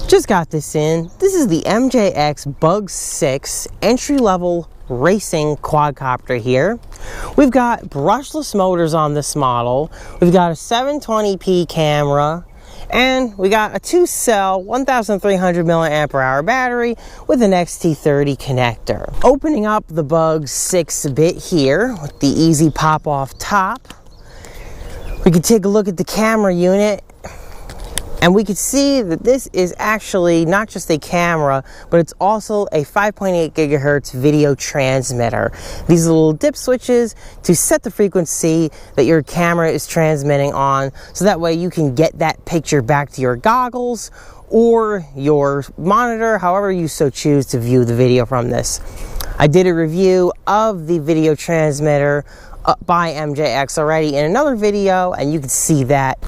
Just got this in. This is the MJX Bugs 6 entry-level racing quadcopter here. We've got brushless motors on this model. We've got a 720p camera, and we got a 2-cell 1300 milliamp hour battery with an XT30 connector. Opening up the Bugs 6 bit here with the easy pop-off top, we can take a look at the camera unit. And we can see that this is actually not just a camera, but it's also a 5.8 gigahertz video transmitter. These are little dip switches to set the frequency that your camera is transmitting on, so that way you can get that picture back to your goggles or your monitor, however you so choose to view the video from this. I did a review of the video transmitter by MJX already in another video, and you can see that.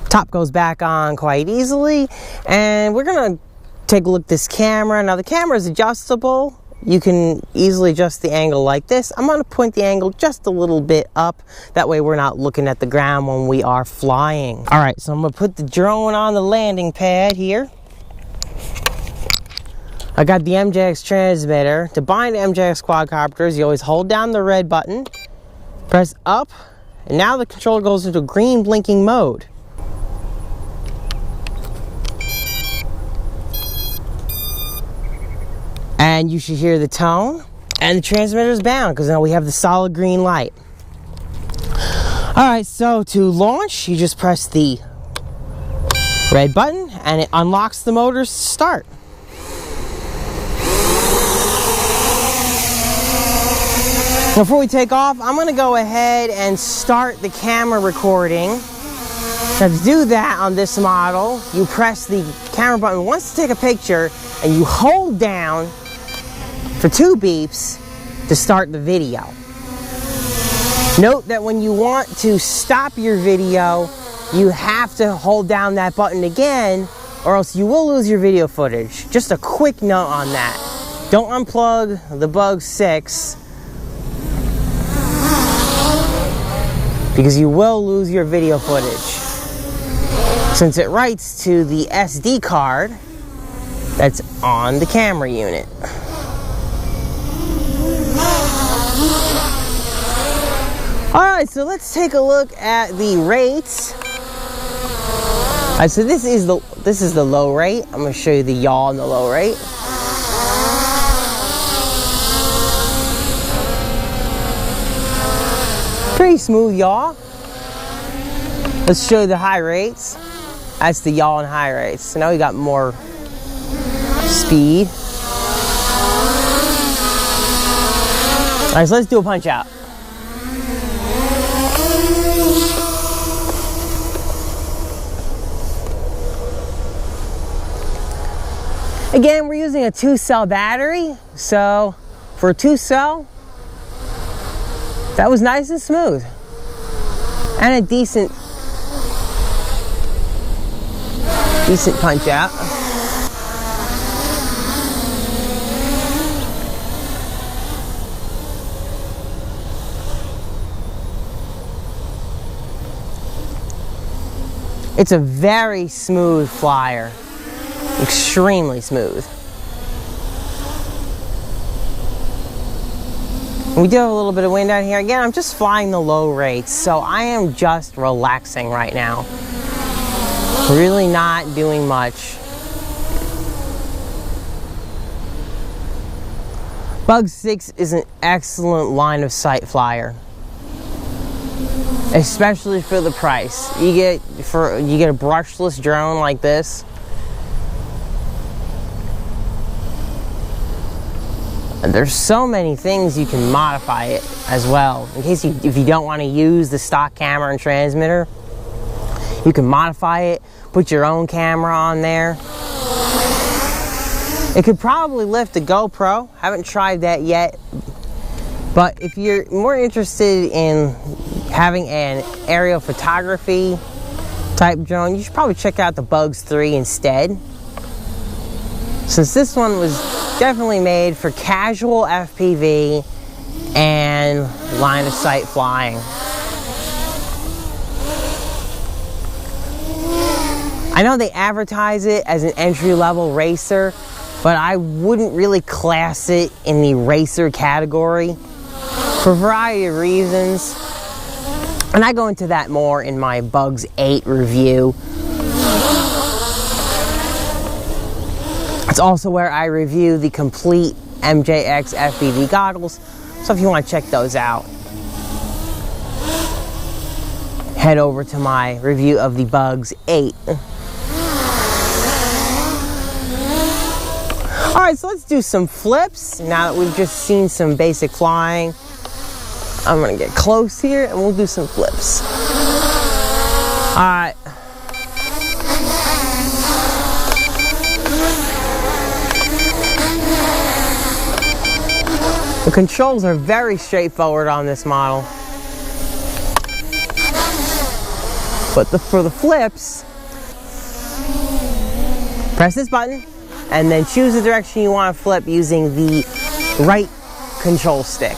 Top goes back on quite easily, and we're gonna take a look at this camera. Now the camera is adjustable. You can easily adjust the angle like this. I'm gonna point the angle just a little bit up. That way we're not looking at the ground when we are flying. All right, so I'm gonna put the drone on the landing pad here. I got the MJX transmitter. To bind MJX quadcopters, you always hold down the red button, press up, and now the controller goes into green blinking mode. And you should hear the tone, and the transmitter is bound because now we have the solid green light. Alright, so to launch, you just press the red button and it unlocks the motors to start. Before we take off, I'm going to go ahead and start the camera recording. Now to do that on this model, you press the camera button once to take a picture, and you hold down for 2 beeps to start the video. Note that when you want to stop your video, you have to hold down that button again, or else you will lose your video footage. Just a quick note on that. Don't unplug the Bugs 6, because you will lose your video footage, since it writes to the SD card that's on the camera unit. Alright, so let's take a look at the rates. Alright, so this is the low rate. I'm going to show you the yaw and the low rate. Pretty smooth yaw. Let's show you the high rates. That's the yaw and high rates. So now we got more speed. Alright, so let's do a punch out. Again, we're using a 2-cell battery, so for a 2-cell, that was nice and smooth. And a decent punch out. It's a very smooth flyer. Extremely smooth. We do have a little bit of wind out here. Again, I'm just flying the low rates, so I am just relaxing right now. Really not doing much. Bugs 6 is an excellent line of sight flyer, especially for the price. You get a brushless drone like this. And there's so many things you can modify it as well. In case if you don't want to use the stock camera and transmitter, you can modify it, put your own camera on there. It could probably lift a GoPro. Haven't tried that yet. But if you're more interested in having an aerial photography type drone, you should probably check out the Bugs 3 instead, since this one was definitely made for casual FPV and line of sight flying. I know they advertise it as an entry-level racer, but I wouldn't really class it in the racer category for a variety of reasons. And I go into that more in my Bugs 8 review. It's also where I review the complete MJX FPV goggles, so if you want to check those out, head over to my review of the Bugs 8. Alright, so let's do some flips now that we've just seen some basic flying. I'm going to get close here and we'll do some flips. Alright. The controls are very straightforward on this model. But for the flips, press this button and then choose the direction you want to flip using the right control stick.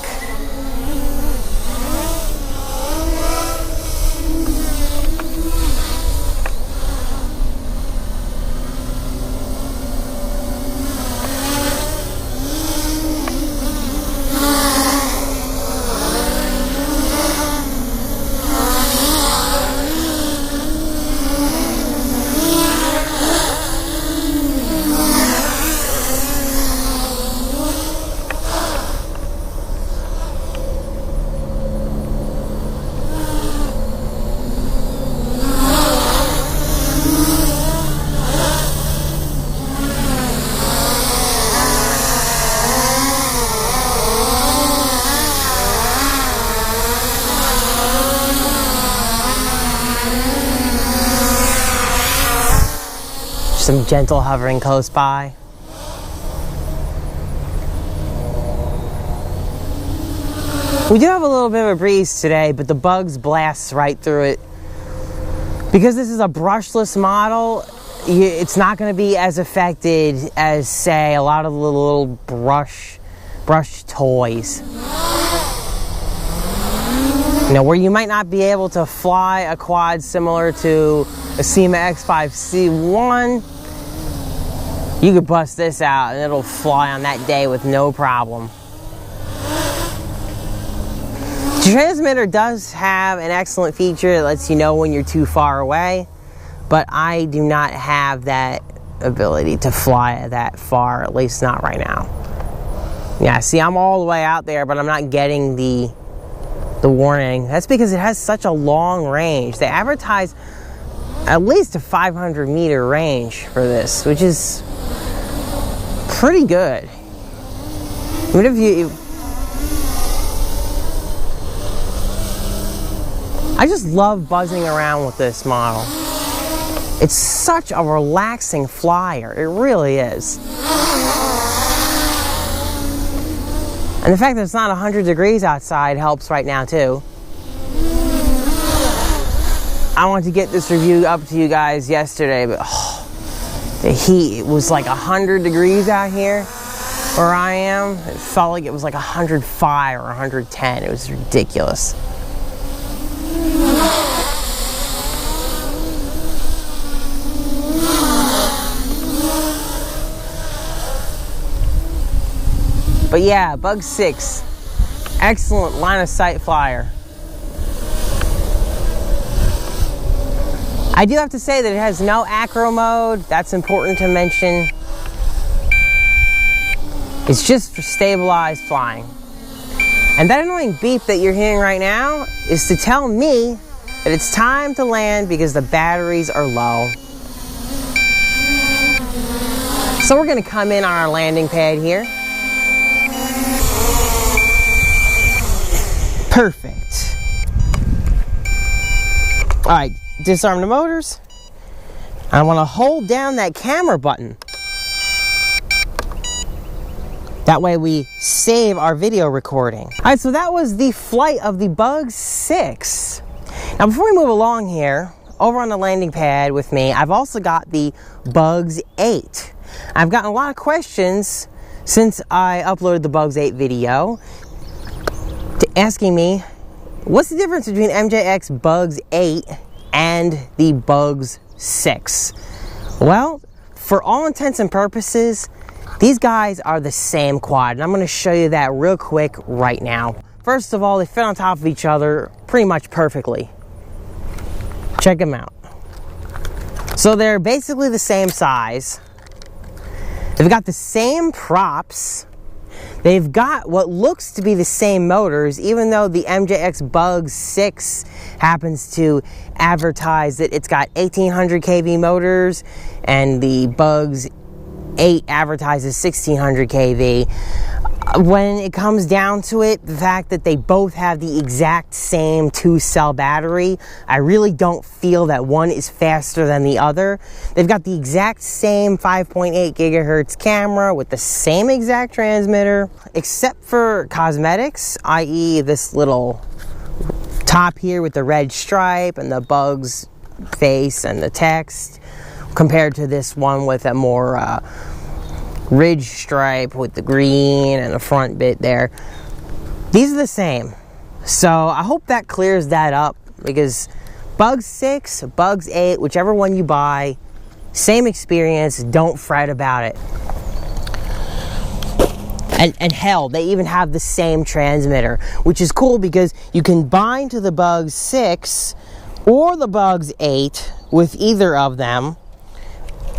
Some gentle hovering close by. We do have a little bit of a breeze today, but the Bugs blasts right through it. Because this is a brushless model, it's not going to be as affected as, say, a lot of the little brush toys. You know, where you might not be able to fly a quad similar to a SEMA X5C1, you could bust this out and it'll fly on that day with no problem. The transmitter does have an excellent feature that lets you know when you're too far away, but I do not have that ability to fly that far, at least not right now. Yeah, see, I'm all the way out there, but I'm not getting the warning. That's because it has such a long range. They advertise at least a 500 meter range for this, which is pretty good. What if I just love buzzing around with this model. It's such a relaxing flyer. It really is. And the fact that it's not 100 degrees outside helps right now too. I wanted to get this review up to you guys yesterday, but the heat, it was like 100 degrees out here where I am. It felt like it was like 105 or 110. It was ridiculous. But yeah, Bugs 6, excellent line of sight flyer. I do have to say that it has no acro mode. That's important to mention. It's just for stabilized flying. And that annoying beep that you're hearing right now is to tell me that it's time to land because the batteries are low. So we're going to come in on our landing pad here. Perfect. All right, disarm the motors. I want to hold down that camera button. That way we save our video recording. All right, so that was the flight of the Bugs 6. Now before we move along here, over on the landing pad with me, I've also got the Bugs 8. I've gotten a lot of questions since I uploaded the Bugs 8 video asking me, what's the difference between MJX Bugs 8 and the Bugs 6? Well, for all intents and purposes, these guys are the same quad, and I'm going to show you that real quick right now. First of all, they fit on top of each other pretty much perfectly. Check them out. So they're basically the same size. They've got the same props. They've got what looks to be the same motors, even though the MJX Bugs 6 happens to advertise that it's got 1800 kV motors, and the Bugs 8 advertises 1600 kV. When it comes down to it, the fact that they both have the exact same 2-cell battery, I really don't feel that one is faster than the other. They've got the exact same 5.8 gigahertz camera with the same exact transmitter, except for cosmetics, i.e. this little top here with the red stripe and the Bugs face and the text, compared to this one with a more ridge stripe with the green and the front bit there. These are the same. So I hope that clears that up, because Bugs 6, Bugs 8, whichever one you buy, same experience, don't fret about it. And hell, they even have the same transmitter, which is cool because you can bind to the Bugs 6 or the Bugs 8 with either of them.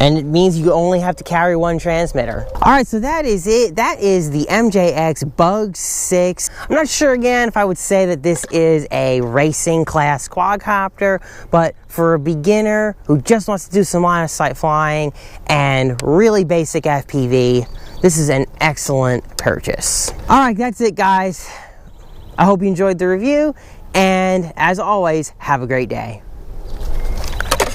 And it means you only have to carry one transmitter. All right, so that is it. That is the MJX Bugs 6. I'm not sure, again, if I would say that this is a racing class quadcopter, but for a beginner who just wants to do some line of sight flying and really basic FPV, this is an excellent purchase. All right, that's it, guys. I hope you enjoyed the review, and as always, have a great day.